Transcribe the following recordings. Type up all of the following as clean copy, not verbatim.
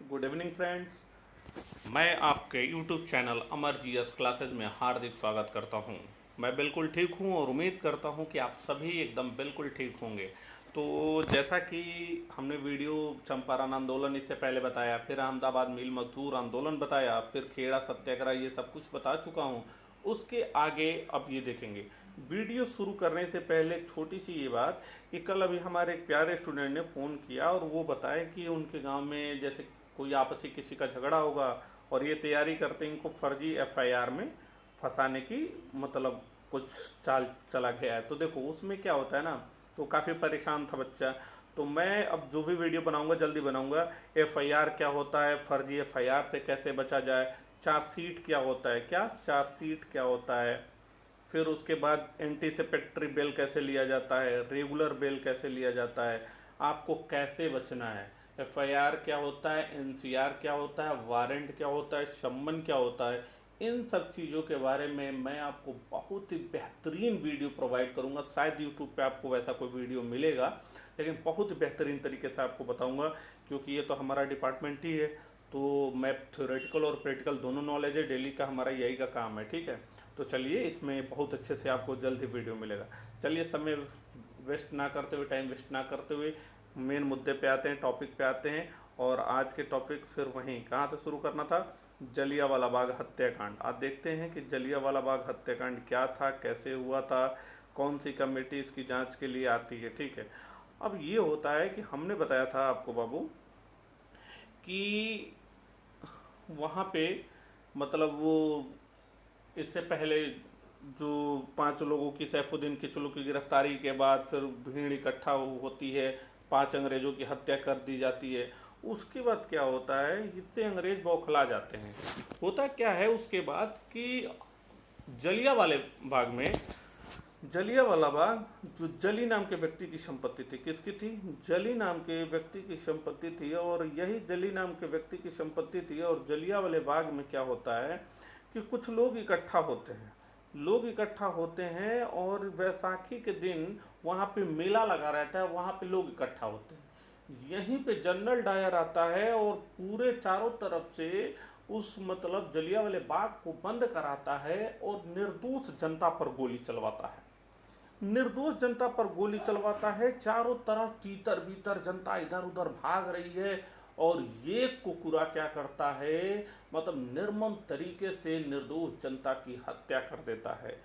Good evening friends. मैं आपके YouTube channel अमर GS classes में हार्दिक स्वागत करता हूं। मैं बिल्कुल ठीक हूं और उम्मीद करता हूं कि आप सभी एकदम बिल्कुल ठीक होंगे। तो जैसा कि हमने वीडियो चंपारण आंदोलन इससे पहले बताया, फिर अहमदाबाद मिल मजदूर आंदोलन बताया, फिर खेड़ा सत्याग्रह, ये सब कुछ बता चुका हूं। उसके आगे अब ये देखेंगे। वीडियो शुरू करने से पहले एक छोटी सी ये बात कि कल अभी हमारे एक प्यारे स्टूडेंट ने फ़ोन किया और वो बताएं कि उनके गांव में जैसे कोई आपसी किसी का झगड़ा होगा और ये तैयारी करते हैं इनको फर्जी एफआईआर में फंसाने की, मतलब कुछ चाल चला गया है। तो देखो उसमें क्या होता है ना, तो काफ़ी परेशान था बच्चा। तो मैं अब जो भी वीडियो बनाऊंगा जल्दी बनाऊंगा। एफआईआर क्या होता है, फर्जी एफआईआर से कैसे बचा जाए, चार्जशीट क्या होता है, क्या चार्जशीट क्या होता है, फिर उसके बाद एंटीसिपेटरी बेल कैसे लिया जाता है, रेगुलर बेल कैसे लिया जाता है, आपको कैसे बचना है, एफआईआर क्या होता है, एनसीआर क्या होता है, वारंट क्या होता है, सम्मन क्या होता है। इन सब चीज़ों के बारे में मैं आपको बहुत ही बेहतरीन वीडियो प्रोवाइड करूंगा। शायद यूट्यूब पे आपको वैसा कोई वीडियो मिलेगा, लेकिन बहुत ही बेहतरीन तरीके से आपको बताऊंगा, क्योंकि ये तो हमारा डिपार्टमेंट ही है। तो मैं थ्योरेटिकल और प्रैक्टिकल दोनों नॉलेज है, डेली का हमारा यही का काम है, ठीक है। तो चलिए इसमें बहुत अच्छे से आपको जल्द ही वीडियो मिलेगा। चलिए समय वेस्ट ना करते हुए, टाइम वेस्ट ना करते हुए मेन मुद्दे पे आते हैं, टॉपिक पे आते हैं। और आज के टॉपिक फिर वहीं कहाँ से शुरू करना था, जलियांवाला बाग हत्याकांड। आज देखते हैं कि जलियांवाला बाग हत्याकांड क्या था, कैसे हुआ था, कौन सी कमेटी इसकी जांच के लिए आती है, ठीक है। अब ये होता है कि हमने बताया था आपको बाबू कि वहाँ पे मतलब वो इससे पहले जो 5 लोगों की, सैफुद्दीन किचलू की गिरफ्तारी के बाद फिर भीड़ इकट्ठा होती है, 5 अंग्रेज़ों की हत्या कर दी जाती है। उसके बाद क्या होता है, इससे अंग्रेज बौखला जाते हैं। होता क्या है उसके बाद कि जलियांवाले बाग में, जलियांवाला बाग जो जली नाम के व्यक्ति की संपत्ति थी, किसकी थी, जली नाम के व्यक्ति की संपत्ति थी। और यही जली नाम के व्यक्ति की संपत्ति थी। और जलियांवाले बाग में क्या होता है कि कुछ लोग इकट्ठा होते हैं, लोग इकट्ठा होते हैं और वैसाखी के दिन वहाँ पे मेला लगा रहता है, वहाँ पे लोग इकट्ठा होते हैं। यहीं पे जनरल डायर आता है और पूरे चारों तरफ से उस मतलब जलियांवाले बाग को बंद कराता है और निर्दोष जनता पर गोली चलवाता है, निर्दोष जनता पर गोली चलवाता है। चारों तरफ तीतर बीतर जनता इधर उधर भाग रही है और ये कुकुरा क्या करता है, मतलब निर्मम तरीके से निर्दोष जनता की हत्या कर देता है।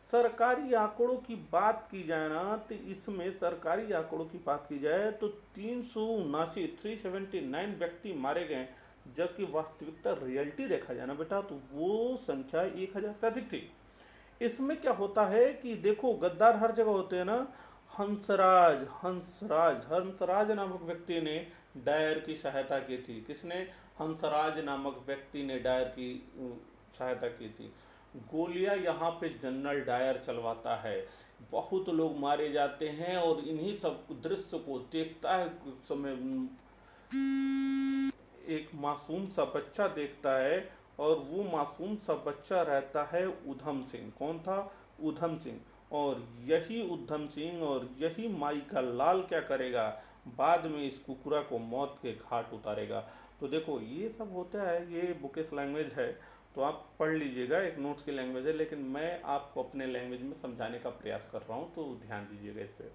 सरकारी आंकड़ों की बात की जाए ना, तो इसमें सरकारी आंकड़ों की बात की जाए तो 379 व्यक्ति मारे गए, जबकि वास्तविकता रियलिटी देखा जाए ना बेटा, तो वो संख्या 1000 से अधिक थी। इसमें क्या होता है कि देखो गद्दार हर जगह होते हैं ना। हंसराज हंसराज हंसराज नामक व्यक्ति ने डायर की सहायता की थी। किसने, हंसराज नामक व्यक्ति ने डायर की सहायता की थी। गोलियां यहाँ पे जनरल डायर चलवाता है, बहुत लोग मारे जाते हैं। और इन्हीं सब दृश्य को देखता है उस समय एक मासूम सा बच्चा देखता है। और वो मासूम सा बच्चा रहता है उधम सिंह। कौन था, उधम सिंह। और यही उधम सिंह और यही माई का लाल क्या करेगा, बाद में इस कुकुरा को मौत के घाट उतारेगा। तो देखो ये सब होता है, ये बुकिश लैंग्वेज है, तो आप पढ़ लीजिएगा, एक नोट्स की लैंग्वेज है, लेकिन मैं आपको अपने लैंग्वेज में समझाने का प्रयास कर रहा हूँ, तो ध्यान दीजिएगा इस पर।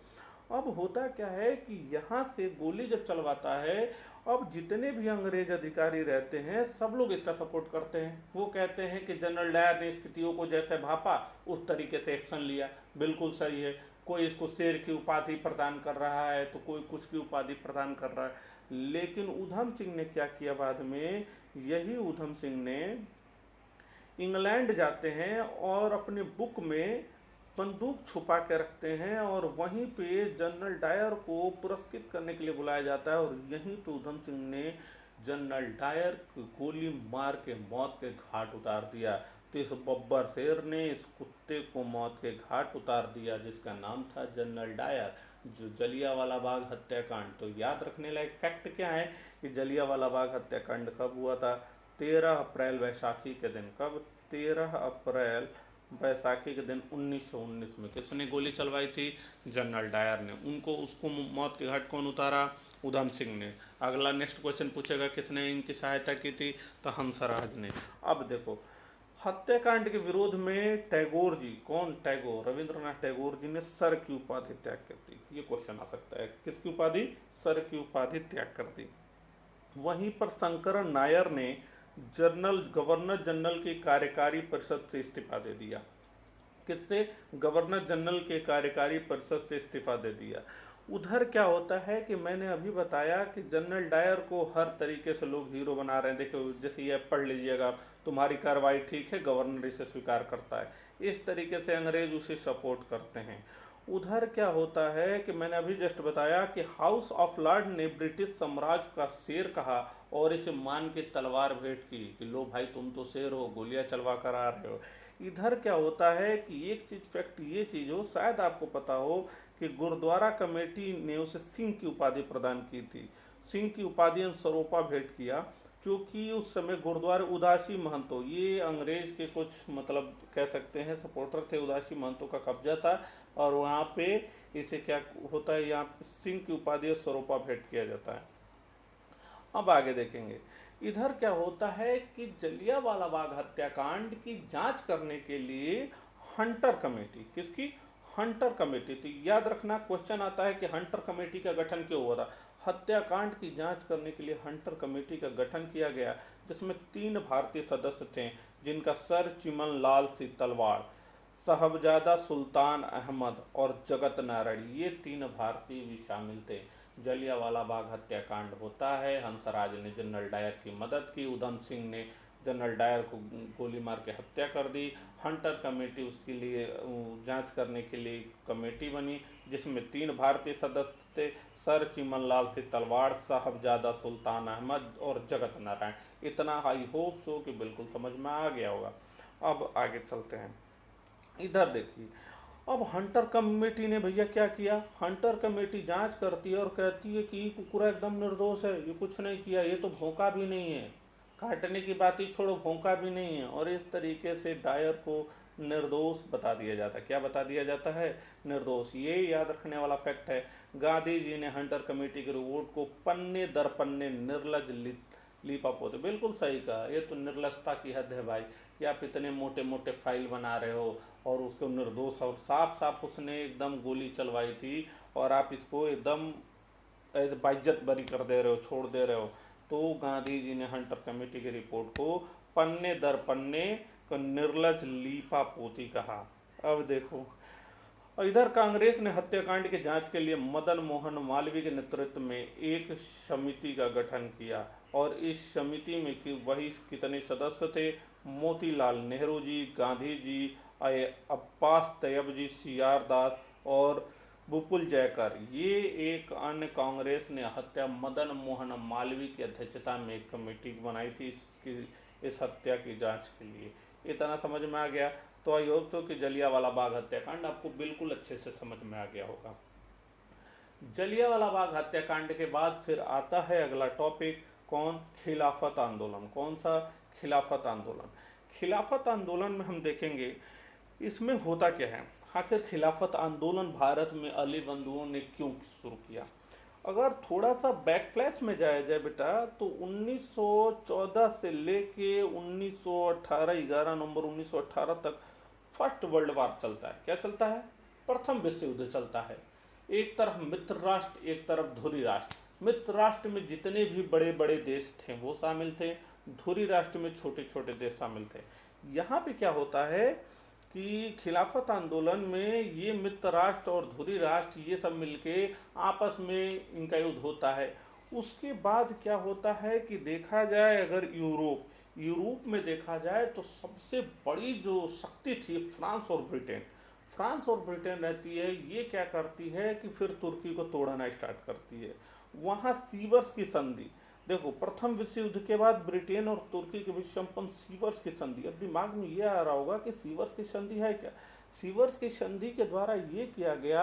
अब होता क्या है कि यहाँ से गोली जब चलवाता है, अब जितने भी अंग्रेज अधिकारी रहते हैं सब लोग इसका सपोर्ट करते हैं। वो कहते हैं कि जनरल डायर ने स्थितियों को जैसे भापा उस तरीके से एक्शन लिया, बिल्कुल सही है। कोई इसको शेर की उपाधि प्रदान कर रहा है, तो कोई कुछ की उपाधि प्रदान कर रहा है। लेकिन उधम सिंह ने क्या किया बाद में, यही उधम सिंह ने इंग्लैंड जाते हैं और अपने बुक में बंदूक छुपा के रखते हैं और वहीं पे जनरल डायर को पुरस्कृत करने के लिए बुलाया जाता है। और यहीं पे उधम सिंह ने जनरल डायर को गोली मार के मौत के घाट उतार दिया। तो इस बब्बर शेर ने इस कुत्ते को मौत के घाट उतार दिया, जिसका नाम था जनरल डायर। जो जलियांवाला बाग हत्याकांड, तो याद रखने लायक फैक्ट क्या है कि जलियांवाला बाग हत्याकांड कब हुआ था, 13 अप्रैल वैशाखी के दिन। कब, 13 अप्रैल बैसाखी के दिन 1919 में किसने गोली चलवाई थी? जनरल डायर ने। उनको उसको मौत के घाट कौन उतारा? उधम सिंह ने। अगला नेक्स्ट क्वेश्चन पूछेगा किसने इनकी सहायता की थी? तो हंसराज ने। अब देखो, हत्याकांड के विरोध में टैगोर जी, कौन टैगोर? रविंद्रनाथ टैगोर जी ने सर की उपाधि त्याग कर दी। ये क्वेश्चन आ सकता है, किसकी उपाधि? सर की उपाधि त्याग कर दी। वहीं पर शंकरन नायर ने गवर्नर जनरल की कार्यकारी परिषद से इस्तीफा दे दिया। किससे? गवर्नर जनरल के कार्यकारी परिषद से इस्तीफा दे दिया। उधर क्या होता है कि मैंने अभी बताया कि जनरल डायर को हर तरीके से लोग हीरो बना रहे हैं। देखो, जैसे ये पढ़ लीजिएगा, तुम्हारी कार्रवाई ठीक है, गवर्नर इसे स्वीकार करता है, इस तरीके से अंग्रेज उसे सपोर्ट करते हैं। उधर क्या होता है कि मैंने अभी जस्ट बताया कि हाउस ऑफ लॉर्ड ने ब्रिटिश साम्राज्य का शेर कहा और इसे मान के तलवार भेंट की कि लो भाई, तुम तो शेर हो, गोलियां चलवा कर आ रहे हो। इधर क्या होता है कि एक चीज फैक्ट ये चीज हो, शायद आपको पता हो कि गुरुद्वारा कमेटी ने उसे सिंह की उपाधि प्रदान की थी। सिंह की उपाधि सरोपा भेंट किया, क्योंकि उस समय गुरुद्वारे उदासी महंतो, ये अंग्रेज के कुछ मतलब कह सकते हैं सपोर्टर थे, उदासी महंतों का कब्जा था, और वहाँ पे इसे क्या होता है, यहाँ सिंह की उपाधि सरोपा भेंट किया जाता है। अब आगे देखेंगे, इधर क्या होता है कि जलियांवाला बाग हत्याकांड की जांच करने के लिए हंटर कमेटी, किसकी? Hunter committee. तो याद रखना, क्वेश्चन आता है कि हंटर कमेटी का गठन क्यों हुआ था? हत्याकांड की जांच करने के लिए हंटर कमेटी का गठन किया गया, जिसमें 3 भारतीय सदस्य थे, जिनका सर चिमन लाल सिंह तलवार, साहबजादा सुल्तान अहमद और जगत नारायण, ये 3 भारतीय भी शामिल थे। जलियांवाला बाग हत्याकांड होता है, हंसराज ने जनरल डायर की मदद की, उधम सिंह ने जनरल डायर को गोली मार के हत्या कर दी। हंटर कमेटी उसके लिए जांच करने के लिए कमेटी बनी, जिसमें 3 भारतीय सदस्य थे, सर चिमन लाल सिंह तलवार, साहबजादा सुल्तान अहमद और जगत नारायण। इतना आई होप सो कि बिल्कुल समझ में आ गया होगा। अब आगे चलते हैं। इधर देखिए, अब हंटर कमेटी ने भैया क्या किया? हंटर कमेटी जांच करती है और कहती है कि ये कुकुरा एकदम निर्दोष है, ये कुछ नहीं किया, ये तो भौंका भी नहीं है, काटने की बात ही छोड़ो, भौंका भी नहीं है। और इस तरीके से डायर को निर्दोष बता दिया जाता है। क्या बता दिया जाता है? निर्दोष। ये याद रखने वाला फैक्ट है। गांधी जी ने हंटर कमेटी के रिपोर्ट को पन्ने दर पन्ने निर्लज लीपापोते, बिल्कुल सही कहा, ये तो निर्लजता की हद है भाई, कि आप इतने मोटे मोटे फाइल बना रहे हो और उसको निर्दोष, और साफ साफ उसने एकदम गोली चलवाई थी और आप इसको एकदम बाइज्जत बरी कर दे रहे हो, छोड़ दे रहे हो। तो गांधी जी ने हंटर कमेटी की रिपोर्ट को पन्ने दर पन्ने को निर्लज लीपापोती कहा। अब देखो, और इधर कांग्रेस ने हत्याकांड की जांच के लिए मदन मोहन मालवीय के नेतृत्व में एक समिति का गठन किया, और इस समिति में कि वही कितने सदस्य थे? मोतीलाल नेहरू जी, गांधी जी, अब्बास तैयब जी, सीआर दास और विपुल जयकर। ये एक अन्य कांग्रेस ने हत्या मदन मोहन मालवीय की अध्यक्षता में एक कमेटी बनाई थी इस हत्या की जांच के लिए। इतना समझ में आ गया? तो आई होप तो कि जलियांवाला बाग हत्याकांड आपको बिल्कुल अच्छे से समझ में आ गया होगा। जलियांवाला बाग हत्याकांड के बाद फिर आता है अगला टॉपिक, कौन? खिलाफत आंदोलन। कौन सा? खिलाफत आंदोलन। खिलाफत आंदोलन में हम देखेंगे इसमें होता क्या है, आखिर खिलाफत आंदोलन भारत में अली बंधुओं ने क्यों शुरू किया। अगर थोड़ा सा बैक फ्लैश में जाया जाए बेटा, तो 1914 से लेके 1918, 11 नवंबर 1918 तक फर्स्ट वर्ल्ड वार चलता है। क्या चलता है? प्रथम विश्व युद्ध चलता है। एक तरफ मित्र राष्ट्र, एक तरफ धुरी राष्ट्र। मित्र राष्ट्र में जितने भी बड़े बड़े देश थे वो शामिल थे, धुरी राष्ट्र में छोटे छोटे देश शामिल थे। यहाँ पे क्या होता है कि खिलाफत आंदोलन में ये मित्र राष्ट्र और धुरी राष्ट्र ये सब मिलके आपस में इनका युद्ध होता है। उसके बाद क्या होता है कि देखा जाए, अगर यूरोप में देखा जाए तो सबसे बड़ी जो शक्ति थी फ्रांस और ब्रिटेन। फ्रांस और ब्रिटेन रहती है, ये क्या करती है कि फिर तुर्की को तोड़ना स्टार्ट करती है। वहाँ सीवर्स की संधि, देखो प्रथम विश्व युद्ध के बाद ब्रिटेन और तुर्की के बीच संपन्न सीवर्स की संधि। अब दिमाग में ये आ रहा होगा कि सीवर्स की संधि है क्या? सीवर्स की संधि के द्वारा ये किया गया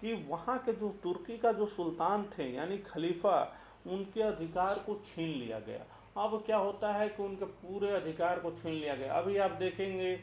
कि वहाँ के जो तुर्की का जो सुल्तान थे यानी खलीफा, उनके अधिकार को छीन लिया गया। अब क्या होता है कि उनके पूरे अधिकार को छीन लिया गया। अभी आप देखेंगे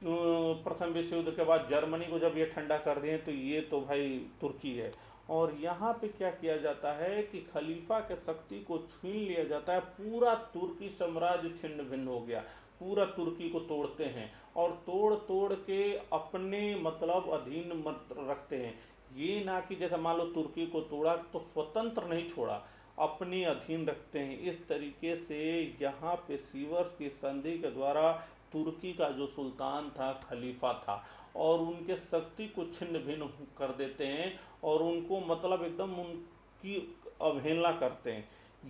प्रथम विश्व युद्ध के बाद जर्मनी को जब ये ठंडा कर दिए तो ये तो भाई तुर्की है। और यहाँ पे क्या किया जाता है कि खलीफा के शक्ति को छीन लिया जाता है, पूरा तुर्की साम्राज्य छिन्न भिन्न हो गया, पूरा तुर्की को तोड़ते हैं और तोड़ तोड़ के अपने मतलब अधीन मत रखते हैं। ये ना कि जैसे मान लो तुर्की को तोड़ा तो स्वतंत्र नहीं छोड़ा, अपने अधीन रखते हैं। इस तरीके से यहाँ पे सीवर्स की संधि के द्वारा तुर्की का जो सुल्तान था, खलीफा था, और उनके शक्ति को छिन्न भिन्न कर देते हैं और उनको मतलब एकदम उनकी अवहेलना करते हैं।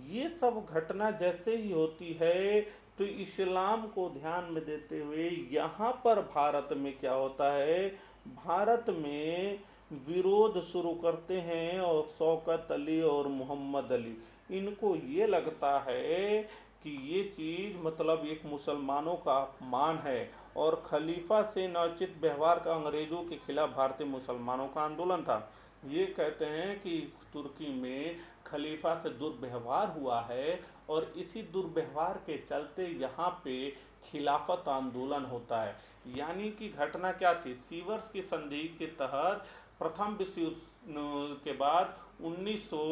ये सब घटना जैसे ही होती है तो इस्लाम को ध्यान में देते हुए यहाँ पर भारत में क्या होता है, भारत में विरोध शुरू करते हैं। और शौकत अली और मोहम्मद अली, इनको ये लगता है कि ये चीज़ मतलब एक मुसलमानों का अपमान है और खलीफा से अनुचित व्यवहार का अंग्रेज़ों के खिलाफ भारतीय मुसलमानों का आंदोलन था। ये कहते हैं कि तुर्की में खलीफा से दुर्व्यवहार हुआ है और इसी दुर्व्यवहार के चलते यहाँ पे खिलाफत आंदोलन होता है। यानी कि घटना क्या थी, सीवर्स की संधि के तहत प्रथम विश्व युद्ध के बाद 1900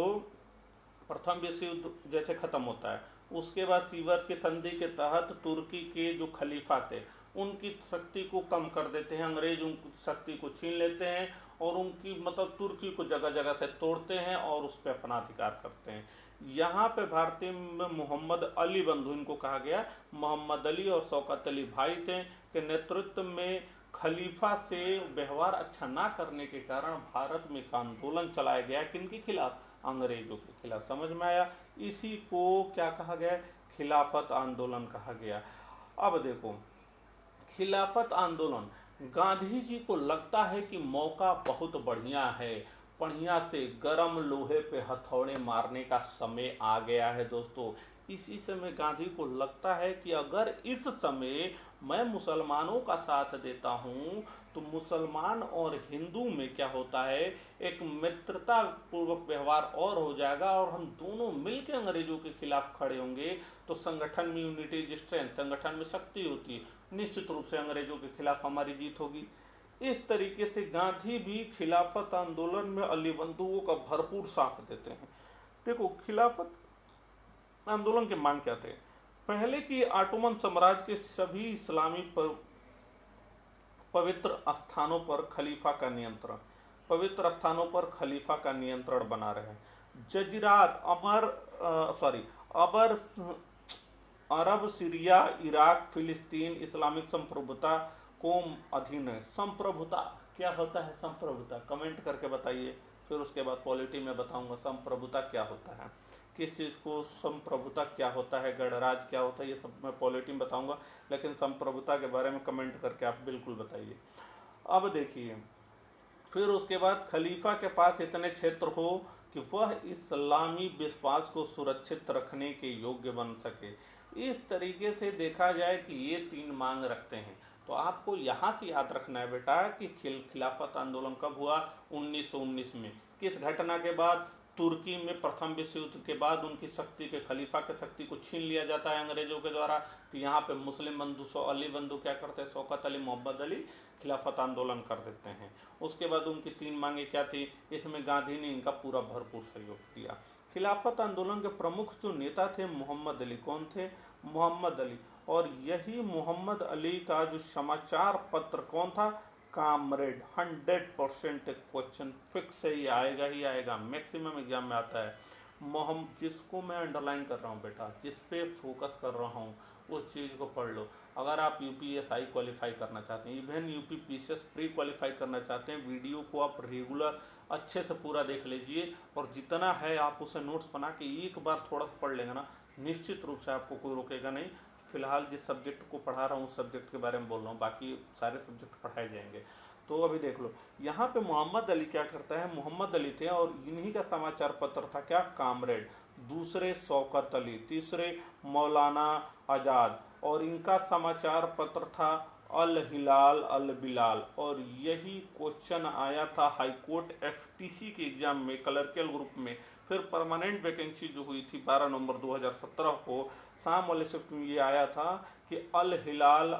प्रथम विश्व युद्ध जैसे ख़त्म होता है, उसके बाद सीवर्स की संधि के तहत तुर्की के जो खलीफा थे उनकी शक्ति को कम कर देते हैं, अंग्रेज उन शक्ति को छीन लेते हैं और उनकी मतलब तुर्की को जगह जगह से तोड़ते हैं और उस पर अपना अधिकार करते हैं। यहाँ पे भारतीय में मोहम्मद अली बंधु, इनको कहा गया, मोहम्मद अली और शौकत अली भाई थे, के नेतृत्व में खलीफा से व्यवहार अच्छा ना करने के कारण भारत में एक आंदोलन चलाया गया, किनके खिलाफ, अंग्रेजों के खिलाफ। समझ में आया, इसी को क्या कहा गया, खिलाफत आंदोलन कहा गया। अब देखो, खिलाफत आंदोलन, गांधी जी को लगता है कि मौका बहुत बढ़िया है, बढ़िया से गरम लोहे पे हथौड़े मारने का समय आ गया है दोस्तों। इसी समय गांधी को लगता है कि अगर इस समय मैं मुसलमानों का साथ देता हूँ तो मुसलमान और हिंदू में क्या होता है, एक मित्रता पूर्वक व्यवहार और हो जाएगा और हम दोनों मिलकर अंग्रेजों के खिलाफ खड़े होंगे तो संगठन में यूनिटी इज स्ट्रेंथ, संगठन में शक्ति होती है, निश्चित रूप से अंग्रेजों के खिलाफ हमारी जीत होगी। इस तरीके से गांधी भी खिलाफत आंदोलन में अली बंधुओं का भरपूर साथ देते हैं। देखो, खिलाफत आंदोलन के मान क्या थे, पहले की ऑटोमन साम्राज्य के सभी इस्लामी पवित्र स्थानों पर खलीफा का नियंत्रण, पवित्र स्थानों पर खलीफा का नियंत्रण बना रहे। जजीरात अबर अरब, सीरिया, इराक, फिलिस्तीन इस्लामिक संप्रभुता को अधीन है। संप्रभुता क्या होता है, संप्रभुता कमेंट करके बताइए, फिर उसके बाद पॉलिटी में बताऊंगा संप्रभुता क्या होता है, किस चीज़ को संप्रभुता क्या होता है, गणराज क्या होता है, ये सब मैं पॉलिटी में बताऊंगा, लेकिन संप्रभुता के बारे में कमेंट करके आप बिल्कुल बताइए। अब देखिए, फिर उसके बाद खलीफा के पास इतने क्षेत्र हो कि वह इस्लामी विश्वास को सुरक्षित रखने के योग्य बन सके। इस तरीके से देखा जाए कि ये तीन मांग रखते हैं। तो आपको यहाँ से याद रखना है बेटा कि खिलाफत आंदोलन कब हुआ, 1919 में। किस घटना के बाद, तुर्की में प्रथम विश्व युद्ध के बाद उनकी शक्ति के, खलीफा के शक्ति को छीन लिया जाता है अंग्रेजों के द्वारा। तो यहाँ पे मुस्लिम बंधु अली बंधु क्या करते हैं, शौकत अली, मोहम्मद अली खिलाफत आंदोलन कर देते हैं। उसके बाद उनकी तीन मांगे क्या थी, इसमें गांधी ने इनका पूरा भरपूर सहयोग दिया। खिलाफत आंदोलन के प्रमुख जो नेता थे मोहम्मद अली, कौन थे, मोहम्मद अली। और यही मोहम्मद अली का जो समाचार पत्र कौन था, कामरेड। 100% क्वेश्चन फिक्स है, ये आएगा ही आएगा, मैक्सिमम एग्जाम में आता है। जिसको मैं अंडरलाइन कर रहा हूँ बेटा, जिस पे फोकस कर रहा हूँ उस चीज़ को पढ़ लो। अगर आप यूपीएसआई क्वालिफाई करना चाहते हैं, even UP PCS pre qualify करना चाहते हैं, वीडियो को आप रेगुलर अच्छे से पूरा देख लीजिए और जितना है आप उसे नोट्स बना के एक बार थोड़ा सा पढ़ लेंगे ना, निश्चित रूप से आपको कोई रोकेगा नहीं। फिलहाल जिस सब्जेक्ट को पढ़ा रहा हूँ उस सब्जेक्ट के बारे में बोल रहा हूँ, बाकी सारे सब्जेक्ट पढ़ाए जाएंगे। तो अभी देख लो, यहाँ पे मोहम्मद अली क्या करता है, मोहम्मद अली थे और इन्हीं का समाचार पत्र था क्या, कामरेड। दूसरे शौकत अली, तीसरे मौलाना आज़ाद, और इनका समाचार पत्र था अल हिलाल अल बिलाल। और यही क्वेश्चन आया था हाई कोर्ट एफटीसी के एग्जाम में क्लर्कल ग्रुप में। फिर परमानेंट वैकेंसी जो हुई थी 12 नवंबर 2017 को, शाम वाले शिफ्ट में ये आया था कि अल हिलाल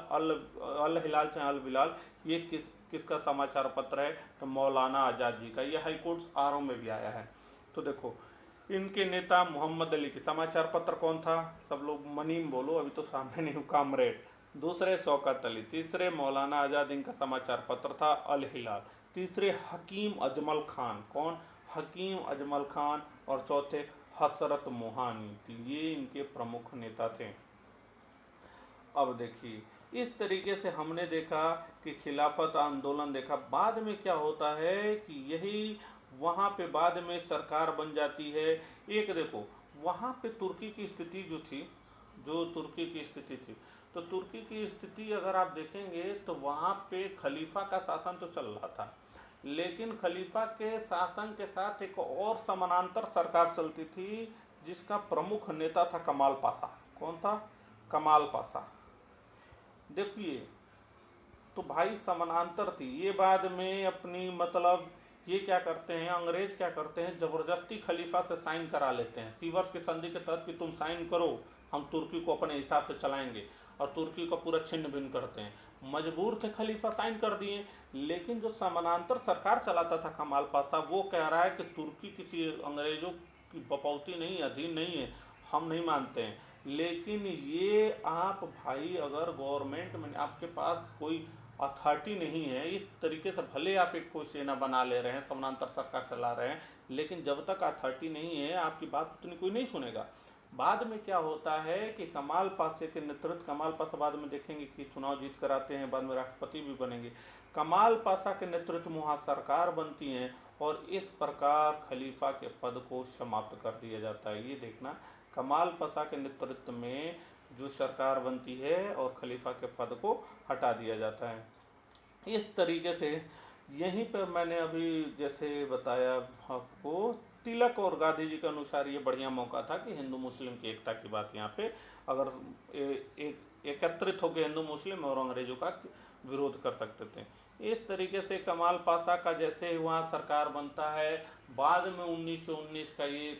चाहे अल बिलाल, ये किसका समाचार पत्र है, तो मौलाना आज़ाद जी का। ये हाई कोर्ट आर में भी आया है। तो देखो, इनके नेता मोहम्मद अली के समाचार पत्र कौन था, सब लोग मनीम बोलो, अभी तो सामने नहीं हूँ, कामरेड। दूसरे शौकत अली, तीसरे मौलाना आज़ाद, इनका समाचार पत्र था अल हिलाल। तीसरे हकीम अजमल खान, कौन, हकीम अजमल खान। और चौथे हसरत मोहानी, ये इनके प्रमुख नेता थे। अब देखिए, इस तरीके से हमने देखा कि खिलाफत आंदोलन देखा। बाद में क्या होता है कि यही वहाँ पे बाद में सरकार बन जाती है। एक देखो, वहाँ पे तुर्की की स्थिति जो थी, जो तुर्की की स्थिति थी, तो तुर्की की स्थिति अगर आप देखेंगे तो वहाँ पे खलीफा का शासन तो चल रहा था, लेकिन खलीफा के शासन के साथ एक और समानांतर सरकार चलती थी जिसका प्रमुख नेता था कमाल पाशा। कौन था, कमाल पाशा। देखिए, तो भाई समानांतर थी ये। बाद में अपनी मतलब ये क्या करते हैं, अंग्रेज क्या करते हैं, ज़बरदस्ती खलीफा से साइन करा लेते हैं सीवर्स की संधि के तहत कि तुम साइन करो, हम तुर्की को अपने हिसाब से चलाएंगे, और तुर्की को पूरा छिन्न भिन्न करते हैं। मजबूर थे, खलीफा साइन कर दिए। लेकिन जो समानांतर सरकार चलाता था कमाल पाशा, वो कह रहा है कि तुर्की किसी अंग्रेजों की बपौती नहीं, अधीन नहीं है, हम नहीं मानते हैं। लेकिन ये आप भाई, अगर गवर्नमेंट में आपके पास कोई अथॉरिटी नहीं है, इस तरीके से भले आप एक कोई सेना बना ले रहे हैं, समानांतर सरकार चला रहे हैं, लेकिन जब तक अथॉरिटी नहीं है आपकी बात उतनी कोई नहीं सुनेगा। बाद में क्या होता है कि कमाल पाशा के नेतृत्व, कमाल पाशा बाद में देखेंगे कि चुनाव जीत कर आते हैं, बाद में राष्ट्रपति भी बनेंगे। कमाल पाशा के नेतृत्व में वहाँ सरकार बनती है और इस प्रकार खलीफा के पद को समाप्त कर दिया जाता है। ये देखना, कमाल पाशा के नेतृत्व में जो सरकार बनती है और खलीफा के पद को हटा दिया जाता है। इस तरीके से यहीं पर मैंने अभी जैसे बताया आपको, तिलक और गांधी जी के अनुसार ये बढ़िया मौका था कि हिंदू मुस्लिम की एकता की बात यहाँ पे अगर एकत्रित होकर हिंदू मुस्लिम और अंग्रेजों का विरोध कर सकते थे। इस तरीके से कमाल पाशा का जैसे वहाँ सरकार बनता है, बाद में 1919 का ये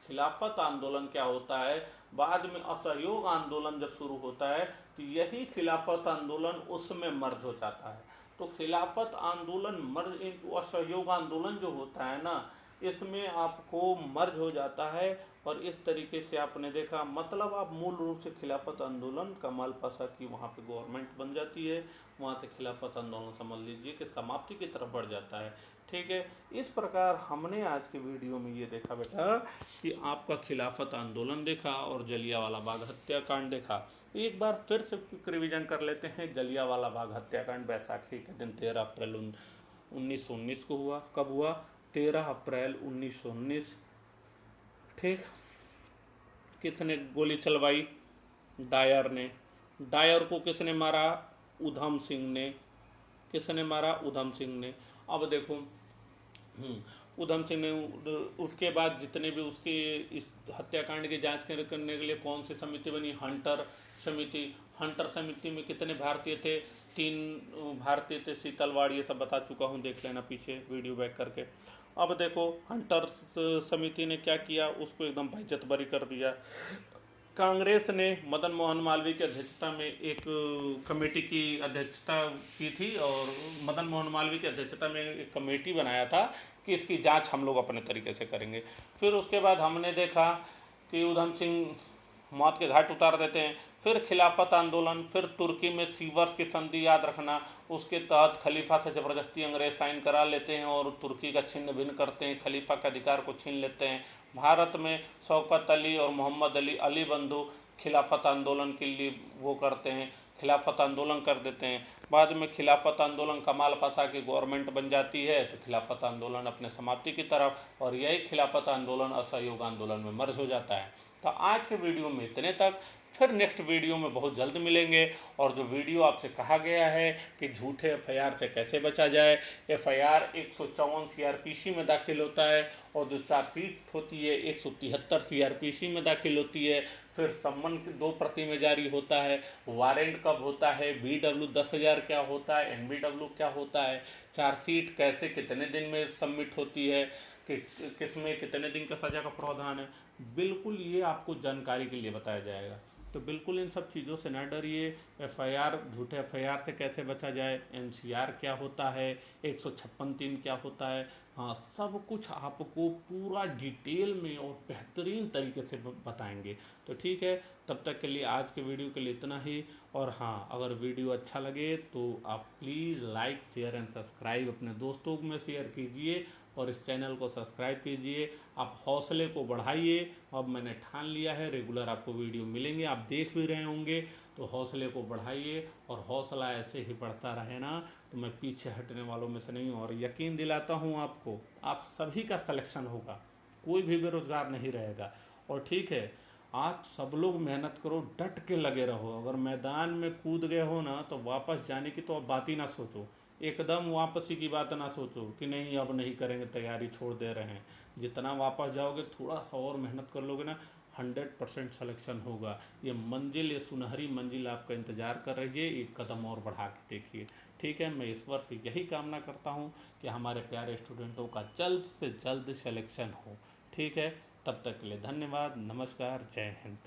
खिलाफत आंदोलन क्या होता है, बाद में असहयोग आंदोलन जब शुरू होता है तो यही खिलाफत आंदोलन उसमें मर्ज हो जाता है। तो खिलाफत आंदोलन मर्ज इनटू असहयोग आंदोलन जो होता है ना, इसमें आपको मर्ज हो जाता है। और इस तरीके से आपने देखा, मतलब आप मूल रूप से खिलाफत आंदोलन, कमाल पाशा की वहाँ पे गवर्नमेंट बन जाती है, वहाँ से खिलाफत आंदोलन समझ लीजिए कि समाप्ति की तरफ बढ़ जाता है। ठीक है, इस प्रकार हमने आज के वीडियो में ये देखा बेटा कि आपका खिलाफत आंदोलन देखा और जलियांवाला बाग हत्याकांड देखा। एक बार फिर से रिवीजन कर लेते हैं। जलियांवाला बाग हत्याकांड बैसाखी के दिन 13 अप्रैल 1919 को हुआ। कब हुआ, 13 अप्रैल 1919। ठीक, किसने गोली चलवाई, डायर ने। डायर को किसने मारा, उधम सिंह ने। किसने मारा, उधम सिंह ने। अब देखो, उधम सिंह ने, उसके बाद जितने भी उसके इस हत्याकांड की जांच करने के लिए कौन सी समिति बनी, हंटर समिति। हंटर समिति में कितने भारतीय थे, 3 भारतीय थे, शीतलवाड़, ये सब बता चुका हूँ, देख लेना पीछे वीडियो बैक करके। अब देखो, हंटर समिति ने क्या किया, उसको एकदम बेइज्जत बरी कर दिया। कांग्रेस ने मदन मोहन मालवीय की अध्यक्षता में एक कमेटी की अध्यक्षता की थी, और मदन मोहन मालवीय की अध्यक्षता में एक कमेटी बनाया था कि इसकी जांच हम लोग अपने तरीके से करेंगे। फिर उसके बाद हमने देखा कि उधम सिंह मौत के घाट उतार देते हैं। फिर खिलाफत आंदोलन, फिर तुर्की में सीवर्स की संधि याद रखना, उसके तहत खलीफा से ज़बरदस्ती अंग्रेज साइन करा लेते हैं और तुर्की का छिन्न भिन्न करते हैं, खलीफा के अधिकार को छीन लेते हैं। भारत में शौकत अली और मोहम्मद अली, अली बंधु, खिलाफत आंदोलन के लिए वो करते हैं, खिलाफत आंदोलन कर देते हैं। बाद में खिलाफत आंदोलन, कमाल पाशा की गवर्नमेंट बन जाती है, तो खिलाफत आंदोलन अपने समाप्ति की तरफ, और यही खिलाफत आंदोलन असहयोग आंदोलन में मर्ज हो जाता है। तो आज के वीडियो में इतने तक। फिर फिर नेक्स्ट वीडियो में बहुत जल्द मिलेंगे। और जो वीडियो आपसे कहा गया है कि झूठे एफआईआर से कैसे बचा जाए, एफआईआर 154 सीआरपीसी में दाखिल होता है और जो चार्जशीट होती है 173 सीआरपीसी में दाखिल होती है। फिर सम्मन 2 प्रति में जारी होता है। वारंट कब होता है, BW 10,000 क्या होता है, NBW क्या होता है, चार्जशीट कैसे कितने दिन में सबमिट होती है, कि किसमें कितने दिन का सज़ा का प्रावधान है, बिल्कुल ये आपको जानकारी के लिए बताया जाएगा। तो बिल्कुल इन सब चीज़ों से ना डरिए। एफआईआर, झूठे एफआईआर से कैसे बचा जाए, एनसीआर क्या होता है, 156(3) क्या होता है, हाँ सब कुछ आपको पूरा डिटेल में और बेहतरीन तरीके से बताएंगे। तो ठीक है, तब तक के लिए आज के वीडियो के लिए इतना ही। और हाँ, अगर वीडियो अच्छा लगे तो आप please like share and subscribe अपने दोस्तों में शेयर कीजिए और इस चैनल को सब्सक्राइब कीजिए। आप हौसले को बढ़ाइए। अब मैंने ठान लिया है रेगुलर आपको वीडियो मिलेंगे, आप देख भी रहे होंगे। तो हौसले को बढ़ाइए और हौसला ऐसे ही बढ़ता रहे ना, तो मैं पीछे हटने वालों में से नहीं हूँ। और यकीन दिलाता हूँ आपको, आप सभी का सिलेक्शन होगा, कोई भी बेरोजगार नहीं रहेगा। और ठीक है, आज सब लोग मेहनत करो, डट के लगे रहो। अगर मैदान में कूद गए हो ना, तो वापस जाने की तो अब बात ही ना सोचो। एकदम वापसी की बात ना सोचो कि नहीं अब नहीं करेंगे, तैयारी छोड़ दे रहे हैं। जितना वापस जाओगे, थोड़ा सा और मेहनत कर लोगे ना, 100% सिलेक्शन होगा। ये मंजिल, ये सुनहरी मंजिल आपका इंतज़ार कर रही है, एक कदम और बढ़ा के देखिए। ठीक है, मैं ईश्वर से यही कामना करता हूँ कि हमारे प्यारे स्टूडेंटों का जल्द से जल्द सिलेक्शन हो। ठीक है, तब तक के लिए धन्यवाद, नमस्कार, जय हिंद।